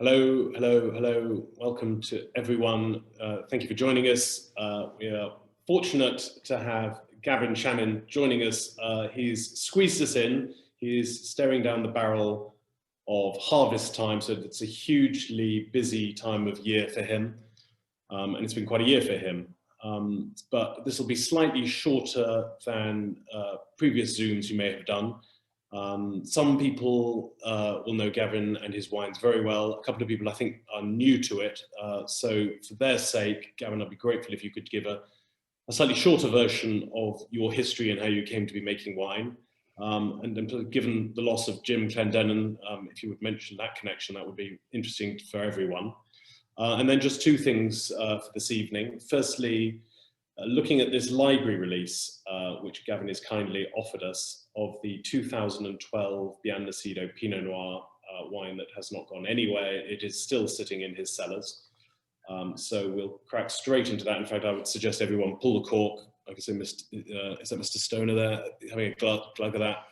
Hello, hello, hello. Welcome to everyone. Thank you for joining us. We are fortunate to have Gavin Chanin joining us. He's squeezed us in. He's staring down the barrel of harvest time, so it's a hugely busy time of year for him. And it's been quite a year for him. But this will be slightly shorter than previous Zooms you may have done. Some people will know Gavin and his wines very well. A couple of people I think are new to it. So for their sake, Gavin, I'd be grateful if you could give a slightly shorter version of your history and how you came to be making wine. And given the loss of Jim Clendenin, if you would mention that connection, that would be interesting for everyone. And then just two things for this evening. Firstly, looking at this library release, which Gavin has kindly offered us, of the 2012 Nacido Pinot Noir wine that has not gone anywhere. It is still sitting in his cellars. So we'll crack straight into that. In fact, I would suggest everyone pull the cork. Like I say, is that Mr. Stoner there? Having a glug of that.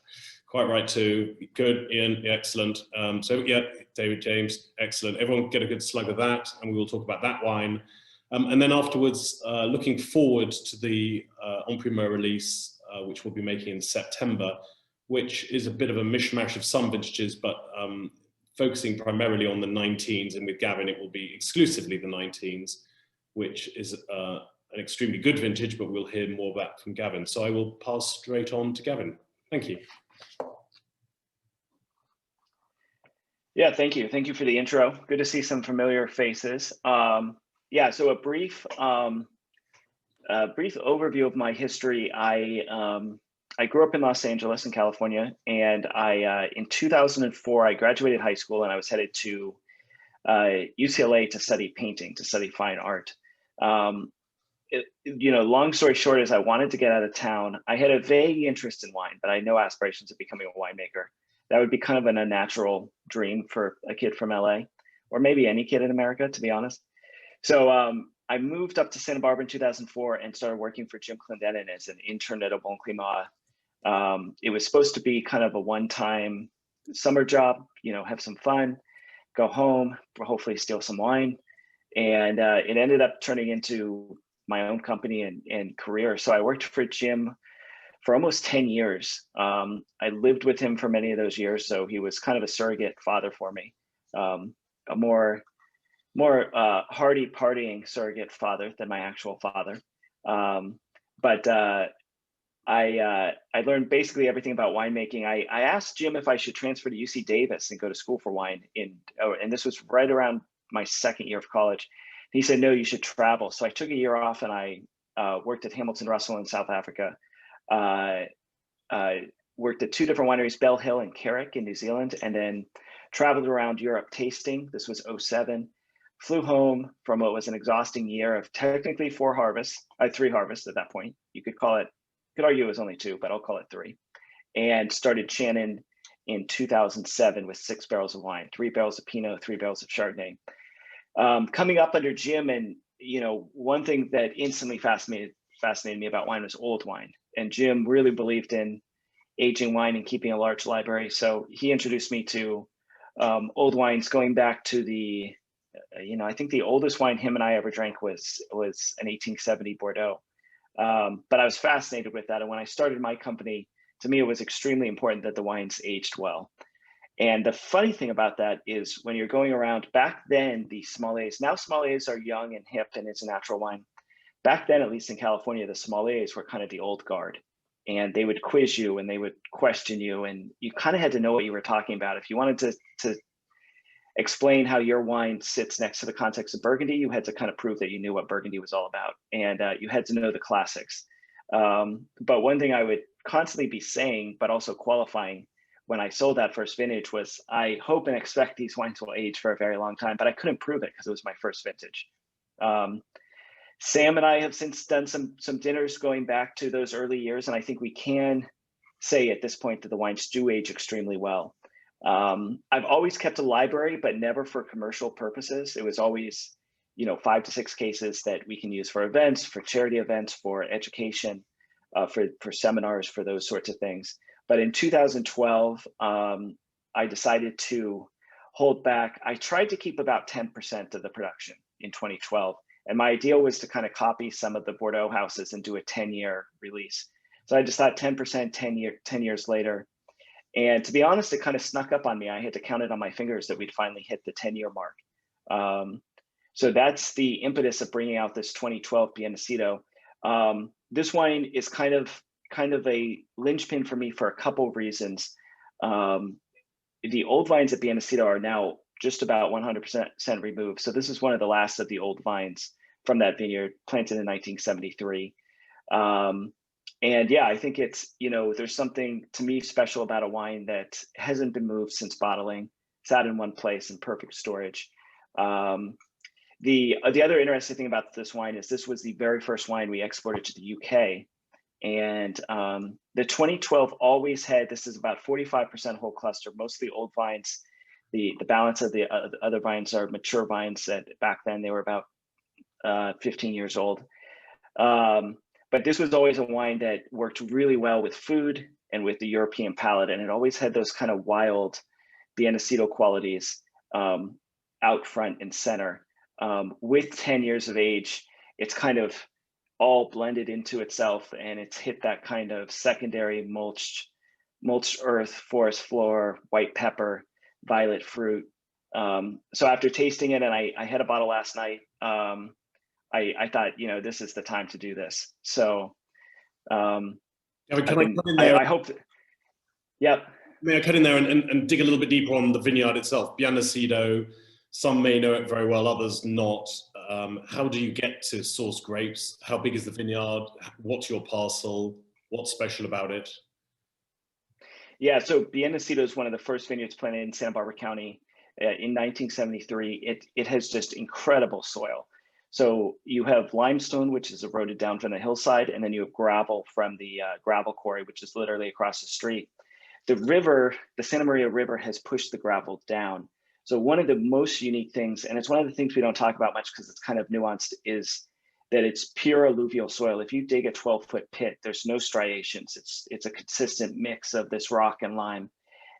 Quite right too. Good, Ian, excellent. So yeah, David James, excellent. Everyone get a good slug of that, and we will talk about that wine. And then afterwards, looking forward to the En Primeur release, which we'll be making in September, which is a bit of a mishmash of some vintages, but focusing primarily on the 19s, and with Gavin, it will be exclusively the 19s, which is an extremely good vintage, but we'll hear more about that from Gavin. So I will pass straight on to Gavin. Thank you. Yeah, thank you. Thank you for the intro. Good to see some familiar faces. Yeah, so a brief overview of my history. I grew up in Los Angeles in California, and in 2004, I graduated high school and I was headed to UCLA to study painting, to study fine art. Long story short is I wanted to get out of town. I had a vague interest in wine, but I had no aspirations of becoming a winemaker. That would be kind of an unnatural dream for a kid from LA, or maybe any kid in America, to be honest. So I moved up to Santa Barbara in 2004 and started working for Jim Clendenin as an intern at a Bon Climat. It was supposed to be kind of a one-time summer job, have some fun, go home, hopefully steal some wine. And it ended up turning into my own company and career. So I worked for Jim for almost 10 years. I lived with him for many of those years. So he was kind of a surrogate father for me, a more hardy partying surrogate father than my actual father. But I learned basically everything about winemaking. I asked Jim if I should transfer to UC Davis and go to school for wine and this was right around my second year of college. He said, no, you should travel. So I took a year off and I worked at Hamilton Russell in South Africa. I worked at two different wineries, Bell Hill and Carrick in New Zealand, and then traveled around Europe tasting. This was 2007. Flew home from what was an exhausting year of technically 3 harvests at that point. You could argue it was only 2, but I'll call it 3. And started Chanin in 2007 with 6 barrels of wine, 3 barrels of Pinot, 3 barrels of Chardonnay. Coming up under Jim, and one thing that instantly fascinated me about wine was old wine. And Jim really believed in aging wine and keeping a large library. So he introduced me to old wines going back to the, I think the oldest wine him and I ever drank was an 1870 Bordeaux. But I was fascinated with that. And when I started my company, to me, it was extremely important that the wines aged well. And the funny thing about that is when you're going around, back then, the sommeliers, now sommeliers are young and hip and it's a natural wine. Back then, at least in California, the sommeliers were kind of the old guard. And they would quiz you and they would question you. And you kind of had to know what you were talking about. If you wanted to explain how your wine sits next to the context of Burgundy, you had to kind of prove that you knew what Burgundy was all about. And you had to know the classics. But one thing I would constantly be saying, but also qualifying when I sold that first vintage was, I hope and expect these wines will age for a very long time, but I couldn't prove it because it was my first vintage. Sam and I have since done some dinners going back to those early years. And I think we can say at this point that the wines do age extremely well. I've always kept a library, but never for commercial purposes. It was always, 5 to 6 cases that we can use for events, for charity events, for education, for seminars, for those sorts of things. But in 2012, I decided to hold back. I tried to keep about 10% of the production in 2012. And my idea was to kind of copy some of the Bordeaux houses and do a 10-year release. So I just thought 10%, 10 years later. And to be honest, it kind of snuck up on me. I had to count it on my fingers that we'd finally hit the 10-year mark. So that's the impetus of bringing out this 2012 Nacido. This wine is kind of a linchpin for me for a couple of reasons. The old vines at Nacido are now just about 100% removed. So this is one of the last of the old vines from that vineyard, planted in 1973. And yeah, I think it's, there's something to me special about a wine that hasn't been moved since bottling, sat in one place in perfect storage. The other interesting thing about this wine is this was the very first wine we exported to the UK. And the 2012 always had, this is about 45% whole cluster, mostly old vines. The balance of the other vines are mature vines that back then they were about 15 years old. But this was always a wine that worked really well with food and with the European palate. And it always had those kind of wild Nacido qualities out front and center. With 10 years of age, it's kind of all blended into itself, and it's hit that kind of secondary mulched earth, forest floor, white pepper, violet fruit. So after tasting it, and I had a bottle last night, I thought, this is the time to do this. So I hope. Yep. May I cut in there and dig a little bit deeper on the vineyard itself? Nacido, some may know it very well, others not. How do you get to source grapes? How big is the vineyard? What's your parcel? What's special about it? Yeah, so Nacido is one of the first vineyards planted in Santa Barbara County in 1973. It has just incredible soil. So you have limestone, which is eroded down from the hillside, and then you have gravel from the gravel quarry, which is literally across the street. The river, the Santa Maria River, has pushed the gravel down. So one of the most unique things, and it's one of the things we don't talk about much because it's kind of nuanced, is that it's pure alluvial soil. If you dig a 12-foot pit, there's no striations. It's a consistent mix of this rock and lime.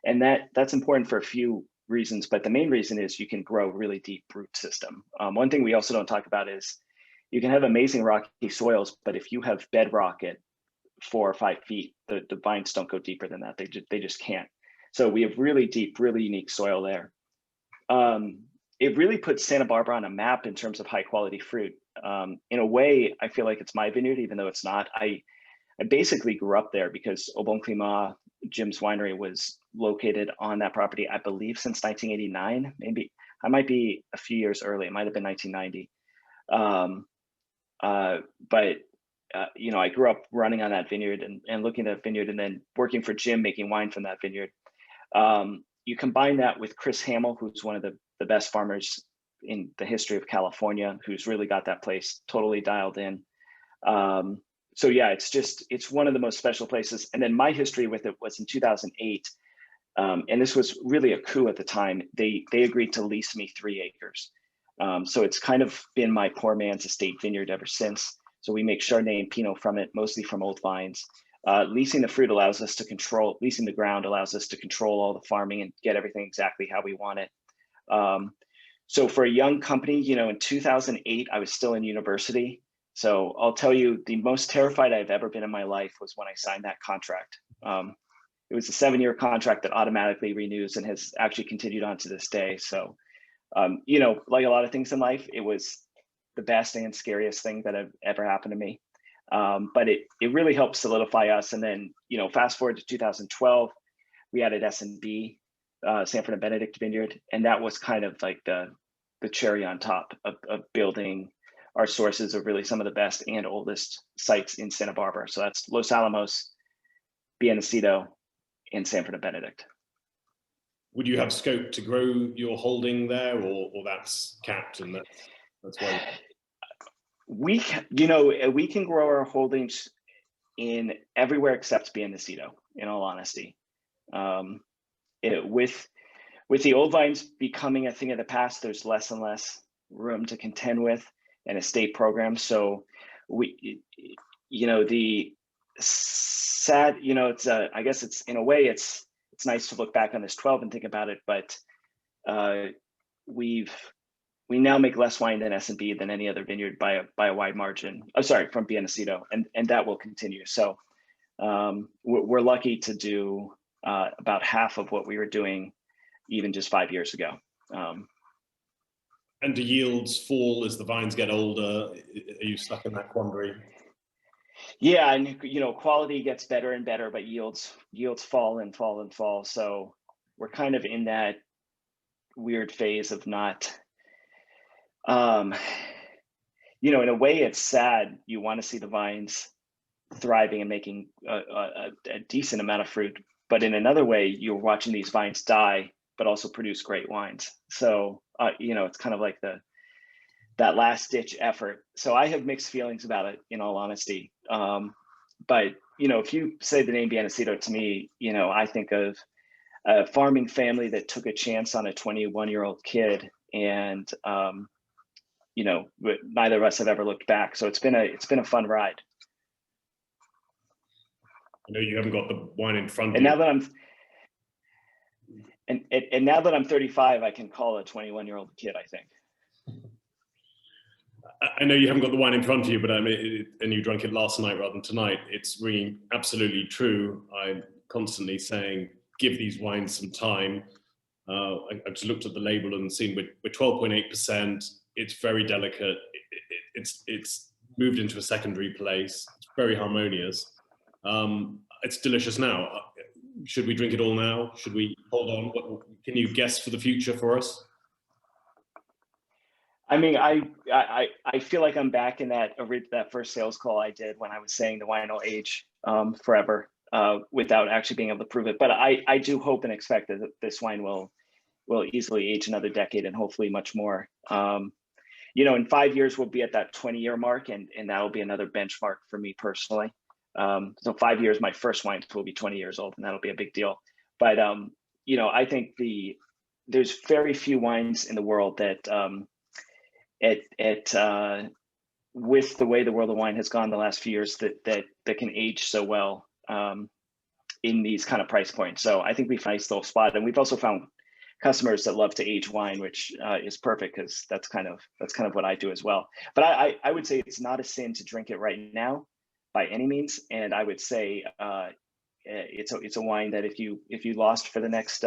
And that's important for a few reasons, but the main reason is you can grow really deep root system. One thing we also don't talk about is you can have amazing rocky soils, but if you have bedrock at 4 or 5 feet, the vines don't go deeper than that. They just can't. So we have really deep, really unique soil there. It really puts Santa Barbara on a map in terms of high quality fruit. In a way, I feel like it's my vineyard, even though it's not. I basically grew up there because Au Bon Climat, Jim's winery, was located on that property, I believe, since 1989. Maybe I might be a few years early. It might have been 1990. I grew up running on that vineyard and looking at that vineyard, and then working for Jim, making wine from that vineyard. You combine that with Chris Hamill, who's one of the best farmers in the history of California, who's really got that place totally dialed in. So yeah, it's one of the most special places. And then my history with it was in 2008. And this was really a coup at the time. They agreed to lease me 3 acres. So it's kind of been my poor man's estate vineyard ever since. So we make Chardonnay and Pinot from it, mostly from old vines. Leasing the fruit allows us to control, leasing the ground allows us to control all the farming and get everything exactly how we want it. So for a young company, in 2008, I was still in university. So I'll tell you, the most terrified I've ever been in my life was when I signed that contract. It was a 7-year contract that automatically renews and has actually continued on to this day. So, like a lot of things in life, it was the best and scariest thing that have ever happened to me. But it really helped solidify us. And then, fast forward to 2012, we added S&B, Sanford and Benedict Vineyard. And that was kind of like the cherry on top of building our sources of really some of the best and oldest sites in Santa Barbara. So that's Los Alamos, Nacido, and Sanford and Benedict. Would you have scope to grow your holding there, or that's capped and that's why? We can grow our holdings in everywhere except Nacido, in all honesty. With the old vines becoming a thing of the past, there's less and less room to contend with an estate program. So the sad, it's I guess it's in a way it's nice to look back on this 12 and think about it, but we now make less wine than S&B than any other vineyard by a wide margin. Oh, sorry, from Nacido, and that will continue. So we're lucky to do about half of what we were doing even just 5 years ago. And do yields fall as the vines get older? Are you stuck in that quandary? Yeah, and quality gets better and better, but yields fall and fall and fall. So we're kind of in that weird phase of not, in a way it's sad. You want to see the vines thriving and making a decent amount of fruit, but in another way, you're watching these vines die, but also produce great wines. So, it's kind of like that last ditch effort. So I have mixed feelings about it, in all honesty. But if you say the name Nacido to me, I think of a farming family that took a chance on a 21-year-old kid, and neither of us have ever looked back. So it's been a fun ride. I know you haven't got the wine in front of and you. now that I'm and now that I'm 35, I can call a 21-year-old kid, I think. I know you haven't got the wine in front of you, but and you drank it last night rather than tonight. It's ringing absolutely true. I'm constantly saying, give these wines some time. I've just looked at the label and seen we're 12.8%. It's very delicate. It's moved into a secondary place. It's very harmonious. It's delicious now. Should we drink it all now? Should we hold on? What can you guess for the future for us? I mean, I feel like I'm back in that first sales call I did when I was saying the wine will age forever without actually being able to prove it. But I do hope and expect that this wine will easily age another decade, and hopefully much more. In 5 years, we'll be at that 20-year mark, and that'll be another benchmark for me personally. So 5 years, my first wines will be 20 years old, and that'll be a big deal. But I think there's very few wines in the world that with the way the world of wine has gone the last few years that can age so well in these kind of price points. So I think we found a nice little spot, and we've also found customers that love to age wine, which is perfect, because that's kind of what I do as well. But I would say it's not a sin to drink it right now by any means, and I would say it's a wine that if you lost for the next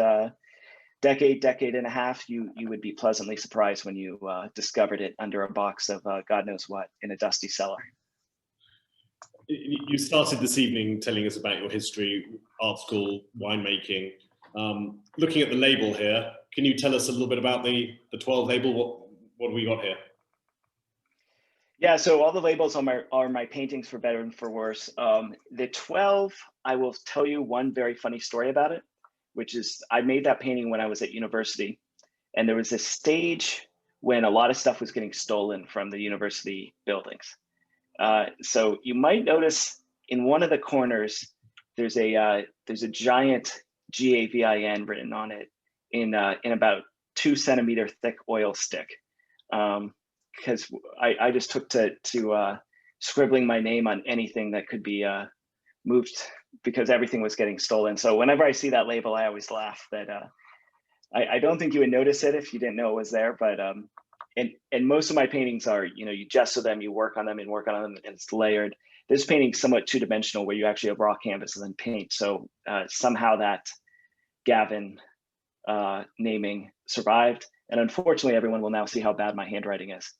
decade and a half, you would be pleasantly surprised when you discovered it under a box of God knows what in a dusty cellar. You started this evening telling us about your history, art school, winemaking. Looking at the label here, can you tell us a little bit about the 12 label? What have we got here? Yeah, so all the labels are my paintings, for better and for worse. The 12, I will tell you one very funny story about it, which is I made that painting when I was at university, and there was a stage when a lot of stuff was getting stolen from the university buildings. So you might notice in one of the corners, there's a giant GAVIN written on it in about 2 centimeter thick oil stick. Because I just took to scribbling my name on anything that could be moved, because everything was getting stolen. So whenever I see that label, I always laugh that I don't think you would notice it if you didn't know it was there. But and most of my paintings are, you gesso them, you work on them, and it's layered. This painting's somewhat two-dimensional, where you actually have raw canvases and paint. So somehow that Gavin naming survived, and unfortunately, everyone will now see how bad my handwriting is.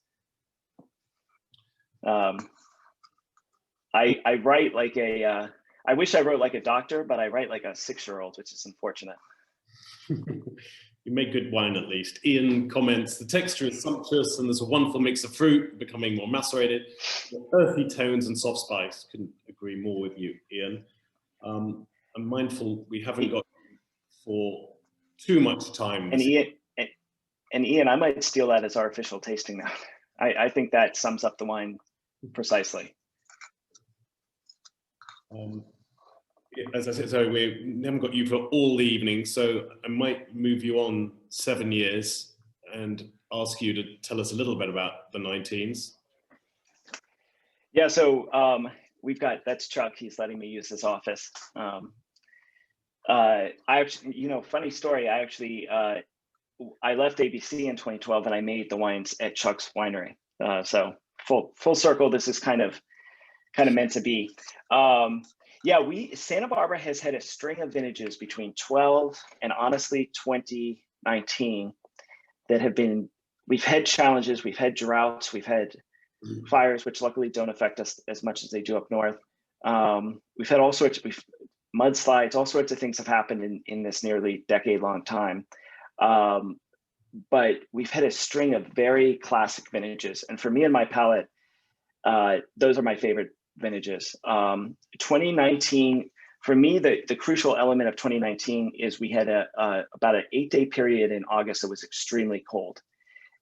I write like I wish I wrote like a doctor, but I write like a 6-year-old, which is unfortunate. You make good wine, at least. Ian comments, the texture is sumptuous and there's a wonderful mix of fruit becoming more macerated, earthy tones and soft spice. Couldn't agree more with you, Ian. I'm mindful we haven't got for too much time. And Ian, I might steal that as our official tasting now. I think that sums up the wine precisely. As I said, so we haven't got you for all the evening, so I might move you on 7 years and ask you to tell us a little bit about the 19s. Yeah, so we've got, that's Chuck, he's letting me use his office. I actually, funny story, I actually I left ABC in 2012 and I made the wines at Chuck's Winery. So full circle. This is kind of meant to be. Yeah, Santa Barbara has had a string of vintages between 12 and honestly 2019 that have been. We've had challenges, we've had droughts, we've had fires, which luckily don't affect us as much as they do up north. We've had all sorts of mudslides, all sorts of things have happened in this nearly decade-long time. But we've had a string of very classic vintages. And for me and my palate, those are my favorite vintages. 2019, for me, the crucial element of 2019 is we had about an 8-day period in August that was extremely cold.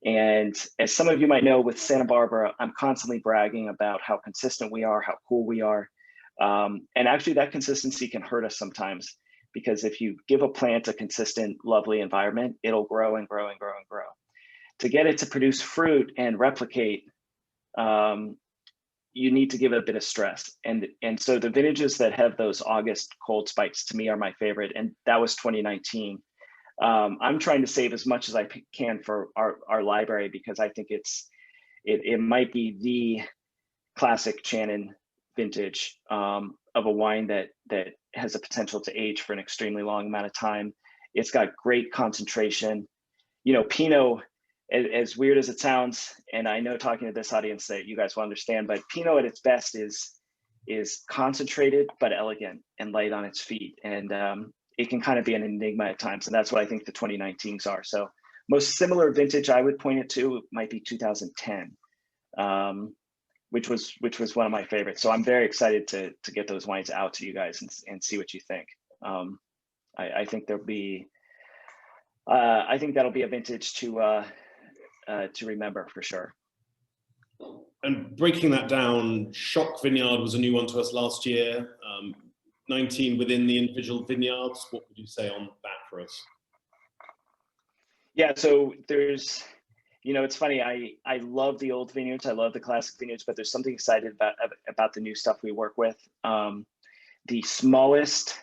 And as some of you might know, with Santa Barbara, I'm constantly bragging about how consistent we are, how cool we are. And actually that consistency can hurt us sometimes, because if you give a plant a consistent, lovely environment, it'll grow and grow and grow and grow. To get it to produce fruit and replicate, you need to give it a bit of stress. And so the vintages that have those August cold spikes to me are my favorite. And that was 2019. I'm trying to save as much as I can for our library, because I think it might be the classic Chanin vintage of a wine that has the potential to age for an extremely long amount of time. It's got great concentration. You know, Pinot, as weird as it sounds, and I know talking to this audience that you guys will understand, but Pinot at its best is concentrated but elegant and light on its feet. And it can kind of be an enigma at times, and that's what I think the 2019s are. So most similar vintage I would point it to might be 2010, which was one of my favorites. So I'm very excited to get those wines out to you guys and see what you think. I think there'll be, I think that'll be a vintage to remember for sure. And breaking that down, Shock Vineyard was a new one to us last year. 19 within the individual vineyards. What would you say on that for us? Yeah, so there's, you know, it's funny. I love the old vineyards. I love the classic vineyards, but there's something exciting about the new stuff we work with. The smallest,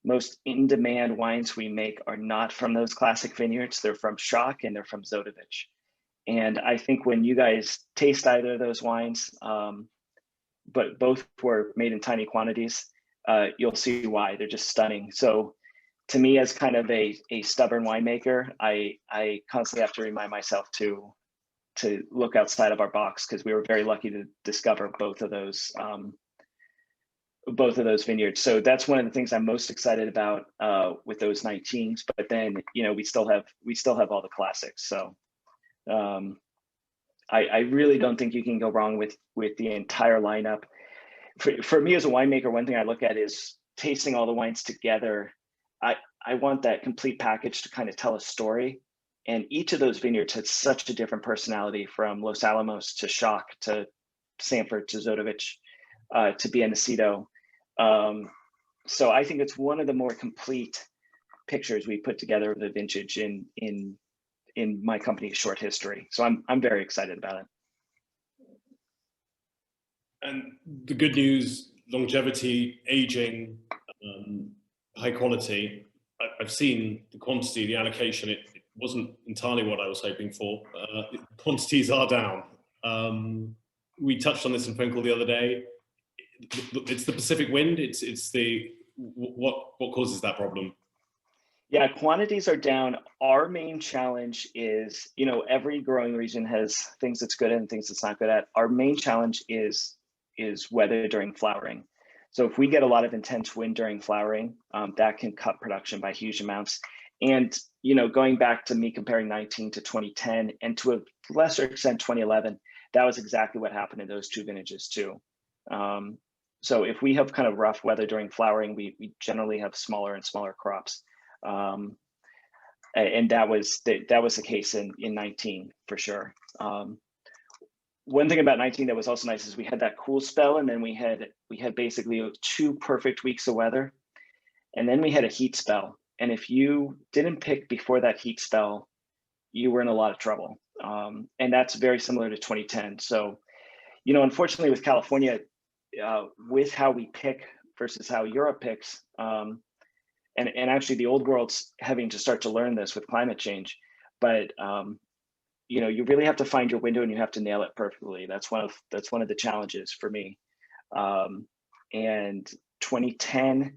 most in-demand wines we make are not from those classic vineyards. They're from Shock and they're from Zodovich. And I think when you guys taste either of those wines, but both were made in tiny quantities, you'll see why. They're just stunning. So to me, as kind of a stubborn winemaker, I constantly have to remind myself to look outside of our box, because we were very lucky to discover both of those vineyards. So that's one of the things I'm most excited about with those 19s. But then, you know, we still have all the classics. So I really don't think you can go wrong with the entire lineup. For me as a winemaker, one thing I look at is tasting all the wines together. I want that complete package to kind of tell a story. And each of those vineyards had such a different personality, from Los Alamos to Shock to Sanford to Zodovich to be a Nacido. So I think it's one of the more complete pictures we put together of the vintage in my company's short history. So I'm very excited about it. And the good news, longevity, aging, high quality. I've seen the quantity, the allocation. It wasn't entirely what I was hoping for. Quantities are down. We touched on this in phone call the other day. It's the Pacific wind. It's the what causes that problem? Yeah, quantities are down. Our main challenge is, you know, every growing region has things it's good at and things it's not good at. Our main challenge is weather during flowering. So if we get a lot of intense wind during flowering, that can cut production by huge amounts. And, you know, going back to me comparing 19 to 2010 and to a lesser extent 2011, that was exactly what happened in those two vintages too. So if we have kind of rough weather during flowering, we generally have smaller and smaller crops. And that was the case in 19 for sure. One thing about 19 that was also nice is we had that cool spell, and then we had basically 2 perfect weeks of weather, and then we had a heat spell. And if you didn't pick before that heat spell, you were in a lot of trouble. And that's very similar to 2010. So, you know, unfortunately with California, with how we pick versus how Europe picks, and actually the old world's having to start to learn this with climate change. but you really have to find your window and you have to nail it perfectly. That's one of the challenges for me. And 2010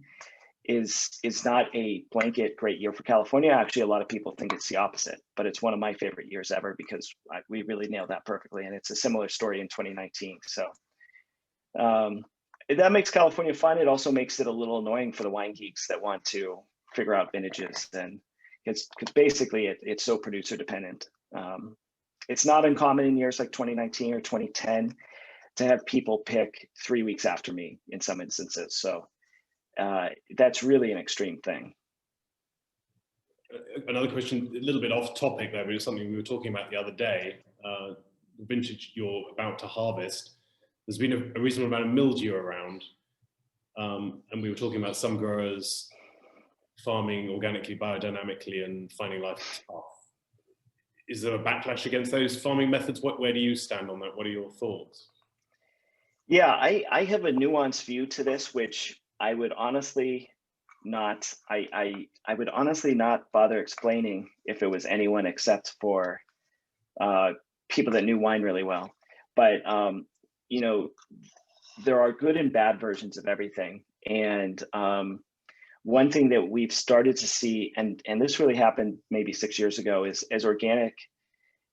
is not a blanket great year for California. Actually, a lot of people think it's the opposite, but it's one of my favorite years ever because we really nailed that perfectly. And it's a similar story in 2019. So that makes California fun. It also makes it a little annoying for the wine geeks that want to figure out vintages, and because basically it's so producer dependent. It's not uncommon in years like 2019 or 2010 to have people pick 3 weeks after me in some instances. So that's really an extreme thing. Another question, a little bit off topic there, but it's something we were talking about the other day. The vintage you're about to harvest, there's been a reasonable amount of mildew around. And we were talking about some growers farming organically, biodynamically, and finding life tough. Is there a backlash against those farming methods? Where do you stand on that? What are your thoughts? Yeah, I have a nuanced view to this, which I would honestly not, I would honestly not bother explaining if it was anyone except for people that knew wine really well. But, there are good and bad versions of everything. And one thing that we've started to see, and this really happened maybe 6 years ago, is as organic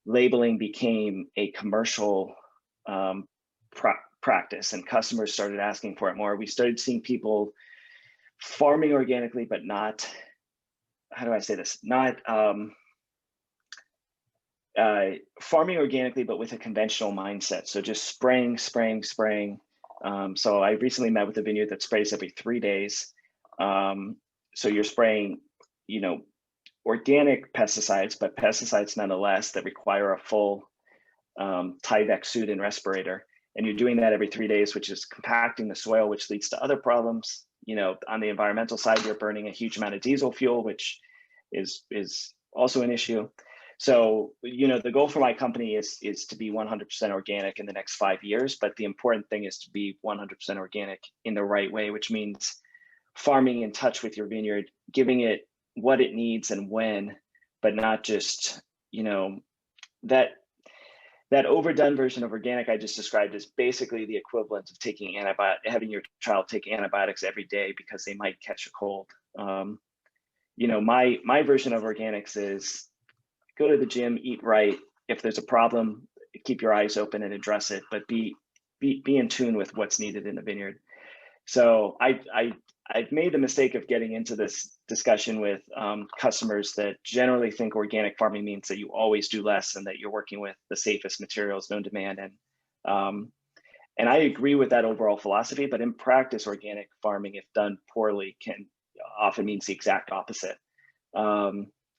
labeling became a commercial practice and customers started asking for it more, we started seeing people farming organically, but not, how do I say this? Not farming organically, but with a conventional mindset. So just spraying. So I recently met with a vineyard that sprays every 3 days. So you're spraying, organic pesticides, but pesticides nonetheless that require a full Tyvek suit and respirator. And you're doing that every 3 days, which is compacting the soil, which leads to other problems. On the environmental side, you're burning a huge amount of diesel fuel, which is also an issue. So, the goal for my company is to be 100% organic in the next 5 years. But the important thing is to be 100% organic in the right way, which means farming in touch with your vineyard, giving it what it needs and when, but not just, that overdone version of organic I just described is basically the equivalent of taking having your child take antibiotics every day because they might catch a cold. My version of organics is go to the gym, eat right. If there's a problem, keep your eyes open and address it, but be in tune with what's needed in the vineyard. So I've made the mistake of getting into this discussion with customers that generally think organic farming means that you always do less and that you're working with the safest materials known to man. And I agree with that overall philosophy, but in practice, organic farming, if done poorly, can often means the exact opposite.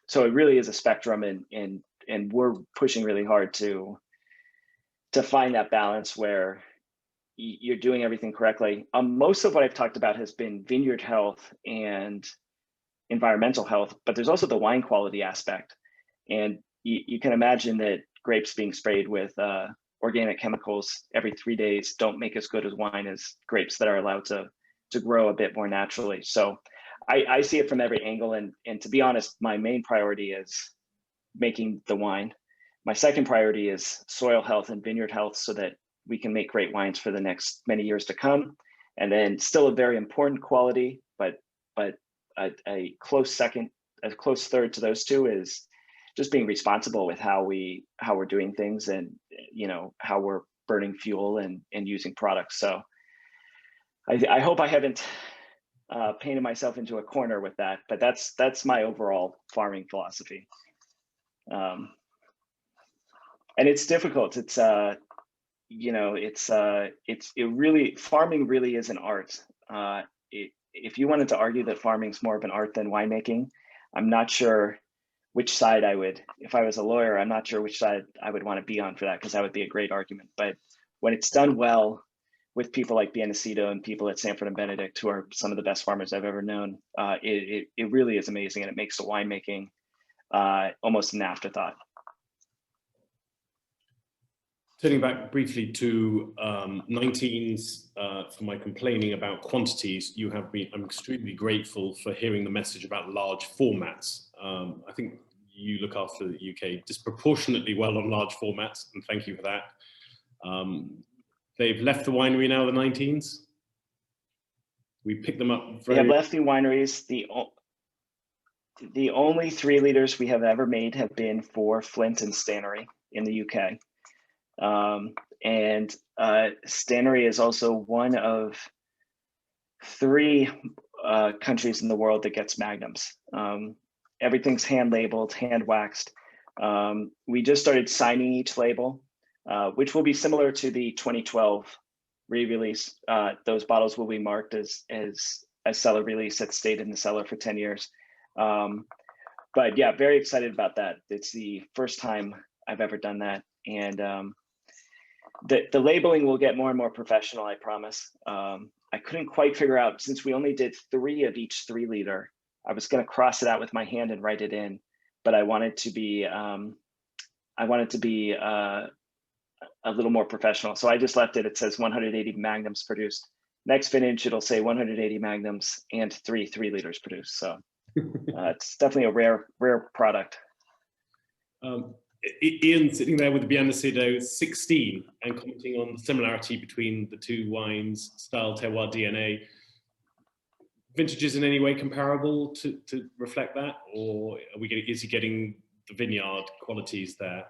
So it really is a spectrum, and we're pushing really hard to find that balance where you're doing everything correctly. Most of what I've talked about has been vineyard health and environmental health, but there's also the wine quality aspect. And you can imagine that grapes being sprayed with organic chemicals every 3 days don't make as good as wine as grapes that are allowed to grow a bit more naturally. So I see it from every angle. And to be honest, my main priority is making the wine. My second priority is soil health and vineyard health so that we can make great wines for the next many years to come. And then still a very important quality, but a close second, a close third to those two is just being responsible with how we're doing things and, how we're burning fuel and using products. So I hope I haven't painted myself into a corner with that, but that's my overall farming philosophy. And it's difficult. It's farming really is an art. If you wanted to argue that farming's more of an art than winemaking, I'm not sure which side if I was a lawyer, I'm not sure which side I would want to be on for that, because that would be a great argument. But when it's done well with people like Nacido and people at Sanford and Benedict, who are some of the best farmers I've ever known, it really is amazing, and it makes the winemaking almost an afterthought. Turning back briefly to 19s, for my complaining about quantities, I'm extremely grateful for hearing the message about large formats. I think you look after the UK disproportionately well on large formats, and thank you for that. They've left the winery now, the 19s. We picked them up We have left the wineries. The only 3 liters we have ever made have been for Flint and Stannery in the UK. Stannery is also one of 3 countries in the world that gets magnums. Everything's hand labeled, hand waxed. We just started signing each label, which will be similar to the 2012 re-release. Those bottles will be marked as a cellar release that stayed in the cellar for 10 years. But yeah, very excited about that. It's the first time I've ever done that. And the labeling will get more and more professional, I promise. I couldn't quite figure out, since we only did 3 of each 3 liter, I was going to cross it out with my hand and write it in, but I wanted to be a little more professional. So I just left it. It says 180 magnums produced. Next vintage, it'll say 180 magnums and 3 liters produced. So it's definitely a rare product. Ian sitting there with the Nacido 16 and commenting on the similarity between the 2 wines, style, terroir, DNA. Vintages in any way comparable to reflect that, or is he getting the Vineyard qualities there?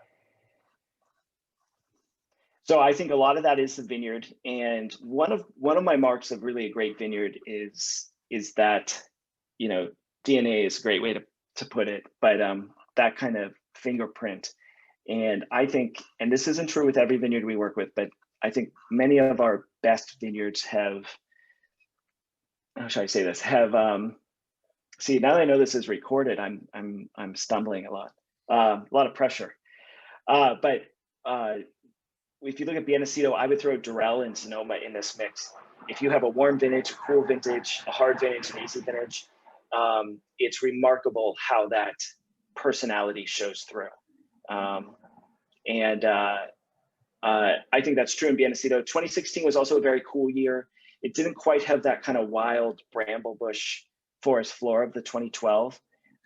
So I think a lot of that is the Vineyard, and one of my marks of really a great vineyard is that, you know, DNA is a great way to put it, but that kind of fingerprint. And I think, and this isn't true with every vineyard we work with, but I think many of our best vineyards have, how should I say this? See, now that I know this is recorded, I'm stumbling a lot of pressure. But if you look at Nacido, I would throw Durell and Sonoma in this mix. If you have a warm vintage, a cool vintage, a hard vintage, an easy vintage, it's remarkable how that personality shows through. I think that's true in Nacido. 2016 was also a very cool year. It didn't quite have that kind of wild bramblebush forest floor of the 2012,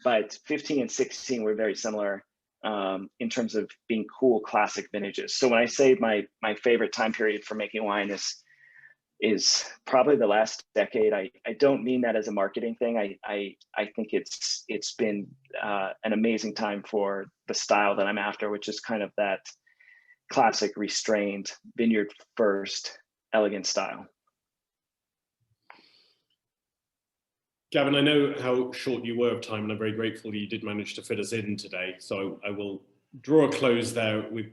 but 15 and 16 were very similar in terms of being cool classic vintages. So when I say my favorite time period for making wine is probably the last decade, I don't mean that as a marketing thing. I think it's been an amazing time for the style that I'm after, which is kind of that classic restrained vineyard first elegant style. Gavin, I know how short you were of time, and I'm very grateful you did manage to fit us in today. So I will draw a close there. We've